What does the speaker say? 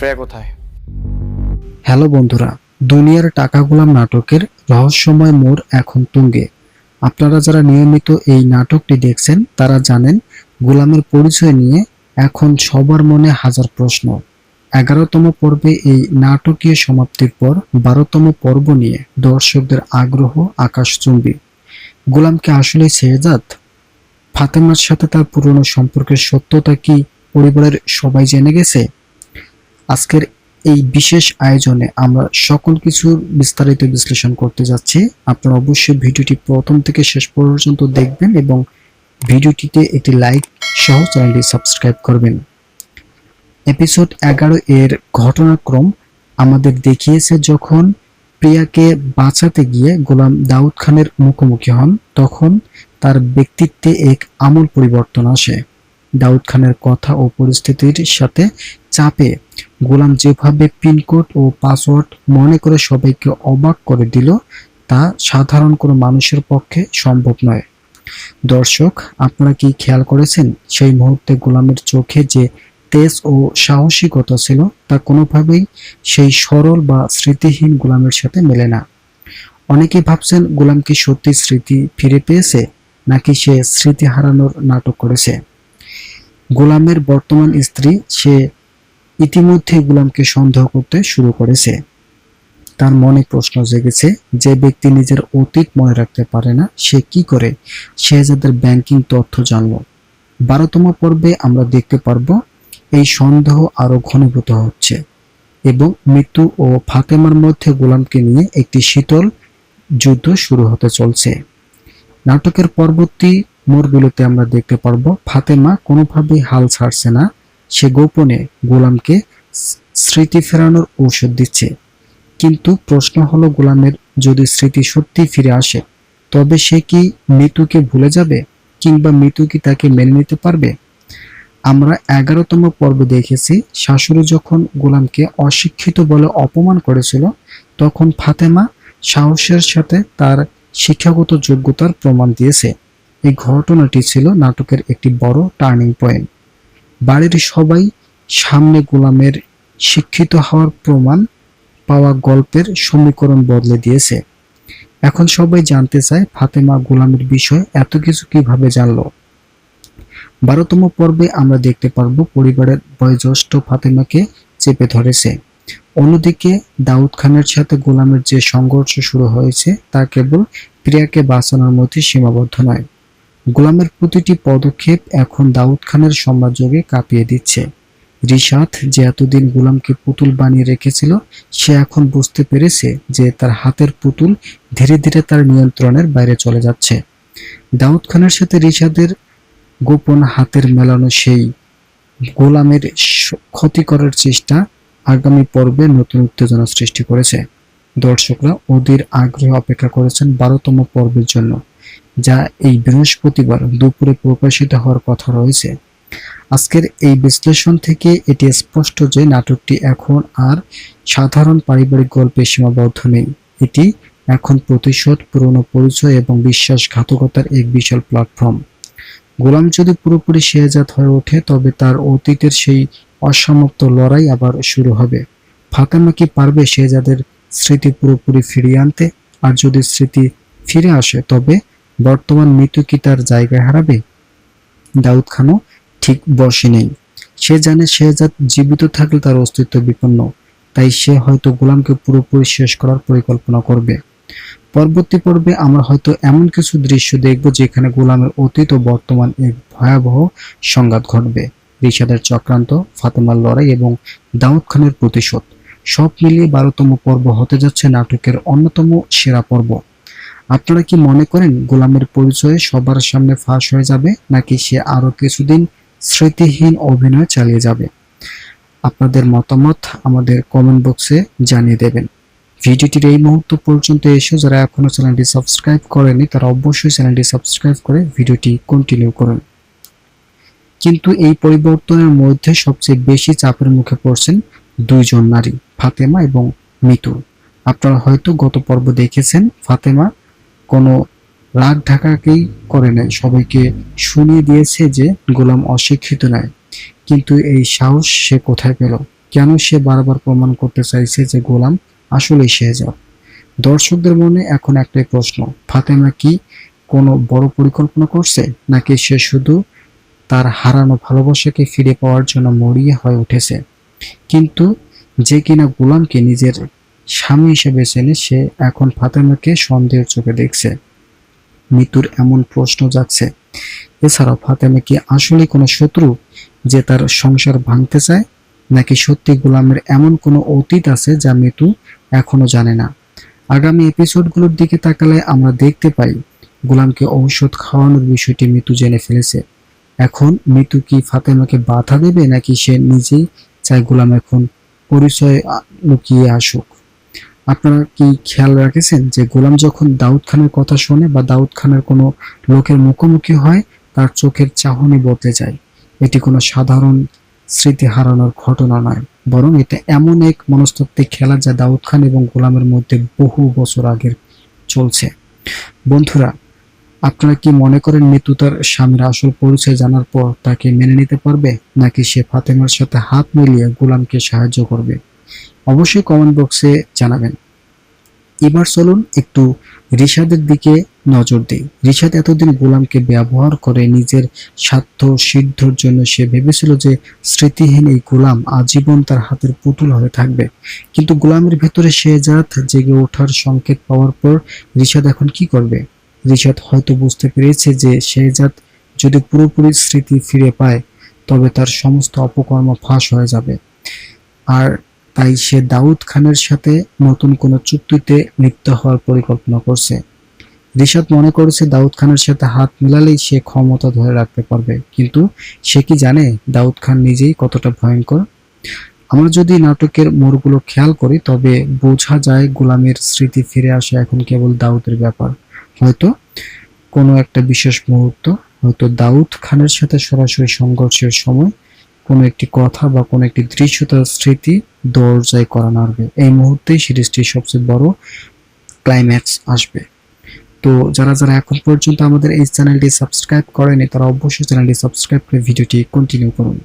শ্রেয়া কোথায়? হ্যালো বন্ধুরা, দুনিয়ার টাকা গোলাম নাটকের রহস্যময় মোড় এখন তুঙ্গে। আপনারা যারা নিয়মিত এই নাটকটি দেখছেন তারা জানেন গোলামের পরিচয় নিয়ে এখন সবার মনে হাজার প্রশ্ন। 11তম পর্বে এই নাটকীয় সমাপ্তির পর 12তম পর্ব নিয়ে দর্শকদের আগ্রহ আকাশচুম্বী। গোলামকে আসলে শেহজাদ? ফাতেমার সাথে তার পুরনো সম্পর্কের সত্যতা কি পরিবারের সবাই জেনে গেছে? আজকের এই বিশেষ আয়োজনে আমরা সকল কিছুর বিস্তারিত বিশ্লেষণ করতে যাচ্ছি। আপনারা অবশ্যই ভিডিওটি প্রথম থেকে শেষ পর্যন্ত দেখবেন এবং ভিডিওটিতে একটি লাইক সহ চ্যানেলটি সাবস্ক্রাইব করবেন। এপিসোড 11 এর ঘটনাক্রম আমাদের দেখিয়েছে যখন প্রিয়াকে বাঁচাতে গিয়ে গোলাম দাউদ খানের মুখোমুখি হন, তখন তার ব্যক্তিত্বে এক আমূল পরিবর্তন আসে। দাউদ খানের কথা ও পরিস্থিতির সাথে চাপে গোলাম যেভাবে পিনকোড ও পাসওয়ার্ড মনে করে সবাইকে অবাক করে দিল, তা সাধারণ কোনো মানুষের পক্ষে সম্ভব নয়। দর্শক, আপনারা কি খেয়াল করেছেন সেই মুহূর্তে গোলামের চোখে যে তেজ ও সাহসিকতা ছিল তা কোনোভাবেই সেই সরল বা স্মৃতিহীন গোলামের সাথে মেলে না। অনেকেই ভাবছেন গোলাম কি সত্যি স্মৃতি ফিরে পেয়েছে, নাকি সে স্মৃতি হারানোর নাটক করেছে। গোলামের বর্তমান স্ত্রী সে ইতিমধ্যে গোলামকে সন্দেহ করতে শুরু করেছে। তার মনে প্রশ্ন জেগেছে, যে ব্যক্তি নিজের অতীত মনে রাখতে পারে না সে কি করে শেহজাদের ব্যাংকিং তথ্য জানল। 12তম পর্বে আমরা দেখতে পারব এই সন্দেহ আরো ঘনীভূত হচ্ছে এবং মৃত্যু ও ফাতেমার মধ্যে গোলামকে নিয়ে একটি শীতল যুদ্ধ শুরু হতে চলছে। নাটকের পরবর্তী মোড়গুলোতে আমরা দেখতে পারব ফাতেমা কোনোভাবেই হাল ছাড়ছে না। সে গোপনে গোলামকে স্মৃতি ফেরানোর ঔষধ দিচ্ছে। কিন্তু প্রশ্ন হলো, গোলামের যদি স্মৃতি সত্যি ফিরে আসে তবে সে কি মৃত্যুকে ভুলে যাবে, কিংবা মৃত্যু কি তাকে মেনে নিতে পারবে? আমরা 11তম পর্বে দেখেছি শাশুড়ি যখন গোলামকে অশিক্ষিত বলে অপমান করেছিল, তখন ফাতেমা সাহসের সাথে তার শিক্ষাগত যোগ্যতার প্রমাণ দিয়েছে। এই ঘটনাটি ছিল নাটকের একটি বড় টার্নিং পয়েন্ট। বাড়ির সবাই সামনে গোলামের শিক্ষিত হওয়ার প্রমাণ পাওয়া গল্পের সমীকরণ বদলে দিয়েছে। এখন সবাই জানতে চায় ফাতেমা গোলামের বিষয়ে এত কিছু কিভাবে জানলো। 12তম পর্বে আমরা দেখতে পারবো পরিবারের বয়োজ্যেষ্ঠ ফাতেমাকে চেপে ধরেছে। অন্যদিকে দাউদ খানের সাথে গোলামের যে সংঘর্ষ শুরু হয়েছে তা কেবল প্রিয়াকে বাঁচানোর মধ্যে সীমাবদ্ধ নয়। গোলামের প্রতিটি পদক্ষেপ এখন দাউদ খানের সাম্রাজ্যকে কাঁপিয়ে দিচ্ছে। রিশাদ যে এতদিন গোলামকে পুতুল বানিয়ে রেখেছিল, সে এখন বুঝতে পেরেছে যে তার হাতের পুতুল ধীরে ধীরে তার নিয়ন্ত্রণের বাইরে চলে যাচ্ছে। দাউদ খানের সাথে রিশাদের গোপন হাতের মেলানো সেই গোলামের ক্ষতি করার চেষ্টা আগামী পর্বে নতুন উত্তেজনা সৃষ্টি করেছে। দর্শকরা অধীর আগ্রহে অপেক্ষা করেছেন 12তম পর্বের জন্য, যা এই বৃহস্পতিবার দুপুরে প্রকাশিত হওয়ার কথা রয়েছে। আজকের এই বিশ্লেষণ থেকে এটি স্পষ্ট যে নাটকটি এখন আর সাধারণ পারিবারিক গল্পে সীমাবদ্ধ নেই। এটি এখন প্রতিশোধ, পুরনো পরিচয় এবং বিশ্বাসঘাতকতার এক বিশাল প্ল্যাটফর্ম। গোলাম যদি পুরোপুরি শেহজাদ হয়ে ওঠে তবে তার অতীতের সেই অসমাপ্ত লড়াই আবার শুরু হবে। ফাতেমা কি পারবে শেহজাদের স্মৃতি পুরোপুরি ফিরিয়ে আনতে? আর যদি স্মৃতি ফিরে আসে তবে বর্তমান মৃত্যু কি তার জায়গায় হারাবে? দাউদ খানও ঠিক বসে নেই। সে জানে শেহজাদ জীবিত থাকলে তার অস্তিত্ব বিপন্ন, তাই সে হয়তো গোলামকে পুরোপুরি শেষ করার পরিকল্পনা করবে। পরবর্তী পর্বে আমরা হয়তো এমন কিছু দৃশ্য দেখব যেখানে গোলামের অতীত ও বর্তমান এক ভয়াবহ সংঘাত ঘটবে। রিশাদের চক্রান্ত, ফাতেমার লড়াই এবং দাউদ খানের প্রতিশোধ সব মিলিয়ে 12তম পর্ব হতে যাচ্ছে নাটকের অন্যতম সেরা পর্ব। আপনারা কি মনে করেন গোলামের পরিচয় সবার সামনে ফাঁস হয়ে যাবে, নাকি সে আরো কিছুদিন স্মৃতিহীন অভিনয় চালিয়ে যাবে? আপনাদের মতামত আমাদের কমেন্ট বক্সে জানিয়ে দেবেন। ভিডিওটির এই মুহূর্ত পর্যন্ত এসে যারা এখনো চ্যানেলটি সাবস্ক্রাইব করেনি তারা অবশ্যই চ্যানেলটি সাবস্ক্রাইব করে ভিডিওটি কন্টিনিউ করুন। কিন্তু এই পরিবর্তনের মধ্যে সবচেয়ে বেশি চাপের মুখে পড়ছেন দুইজন নারী, ফাতেমা এবং মিতু। আপনারা হয়তো গত পর্ব দেখেছেন ফাতেমা কোনো রাগ ঢাকাকেই করে নাই, সবাইকে শুনিয়ে দিয়েছে যে গোলাম অশিক্ষিত নয়। কিন্তু এই সাহস সে কোথায় পেল? কেন সে বারবার প্রমাণ করতে চাইছে যে গোলাম আসলেই শেহজাদ? দর্শকদের মনে এখন একটাই প্রশ্ন, ফাতেমা কি কোনো বড় পরিকল্পনা করছে, নাকি সে শুধু তার হারানো ভালোবাসাকে ফিরে পাওয়ার জন্য মরিয়া হয়ে উঠেছে? কিন্তু যে কিনা গোলামকে নিজের স্বামী হিসেবে চেনে, সে এখন ফাতেমাকে সন্দেহের চোখে দেখছে। মৃত্যুর এমন প্রশ্ন জাগছে, এছাড়াও ফাতেমা কি আসলে কোনো শত্রু যে তার সংসার ভাঙতে চায়, নাকি সত্যি গোলামের এমন কোনো অতীত আছে যা মৃত্যু এখনো জানে না? আগামী এপিসোডগুলোর দিকে তাকালে আমরা দেখতে পাই গোলামকে ঔষধ খাওয়ানোর বিষয়টি মৃত্যু জেনে ফেলেছে। এখন মৃত্যু কি ফাতেমাকে বাধা দেবে, নাকি সে নিজেই চায় গোলাম এখন পরিচয় লুকিয়ে আসুক? আপনারা কি খেয়াল রাখেছেন যে গোলাম যখন দাউদ খানের কথা শোনে বা দাউদ খানের কোনো লোকের মুখোমুখি হয়, তার চোখের চাহনি বদলে যায়। এটি কোনো সাধারণ স্মৃতি হারানোর ঘটনা নয়, বরং এটা এমন এক মনস্তাত্ত্বিক খেলা যা দাউদ খান এবং গোলামের মধ্যে বহু বছর আগের চলছে। বন্ধুরা, আপনারা কি মনে করেন মৃত্যু তার স্বামীর আসল পরিচয় জানার পর তাকে মেনে নিতে পারবে, নাকি সে ফাতেমার সাথে হাত মিলিয়ে গোলামকে সাহায্য করবে? অবশ্যই কমেন্ট বক্সে জানাবেন। এবার চলুন একটু রিশাদের দিকে নজর দিই। রিশাদ এতদিন গোলামকে ব্যবহার করে নিজের স্বার্থ সিদ্ধর জন্য। সে ভেবেছিল যে স্মৃতিহীন এই গোলাম আজীবন তার হাতের পুতুল হয়ে থাকবে। কিন্তু গোলামের ভেতরে শেহজাদ জেগে ওঠার সংকেত পাওয়ার পর রিশাদ এখন কি করবে? রিশাদ হয়তো বুঝতে পেরেছে যে শেহজাদ যদি পুরোপুরি স্মৃতি ফিরে পায়, তবে তার সমস্ত অপকর্ম ফাঁস হয়ে যাবে। আর তাই সে দাউদ খানের সাথে নতুন কোনো চুক্তিতে লিপ্ত হওয়ার পরিকল্পনা করছে। রিশাদ মনে করেছে দাউদ খানের সাথে হাত মেলালেই সে ক্ষমতা ধরে রাখতে পারবে, কিন্তু সে কি জানে দাউদ খান নিজেই কতটা ভয়ঙ্কর? আমরা যদি নাটকের মোড়গুলো খেয়াল করি, তবে বোঝা যায় গোলামের স্মৃতি ফিরে আসা এখন কেবল দাউদের ব্যাপার। হয়তো কোনো একটা বিশেষ মুহূর্ত, হয়তো দাউদ খানের সাথে সরাসরি সংঘর্ষের সময় কোনো একটি কথা বা কোনো একটি দৃশ্য তার স্মৃতি দরজায় করা নাড়বে। এই মুহূর্তেই সিরিজটির সবচেয়ে বড় ক্লাইম্যাক্স আসবে। তো যারা যারা এখন পর্যন্ত আমাদের এই চ্যানেলটি সাবস্ক্রাইব করেনি, তারা অবশ্যই চ্যানেলটি সাবস্ক্রাইব করে ভিডিওটি কন্টিনিউ করুন।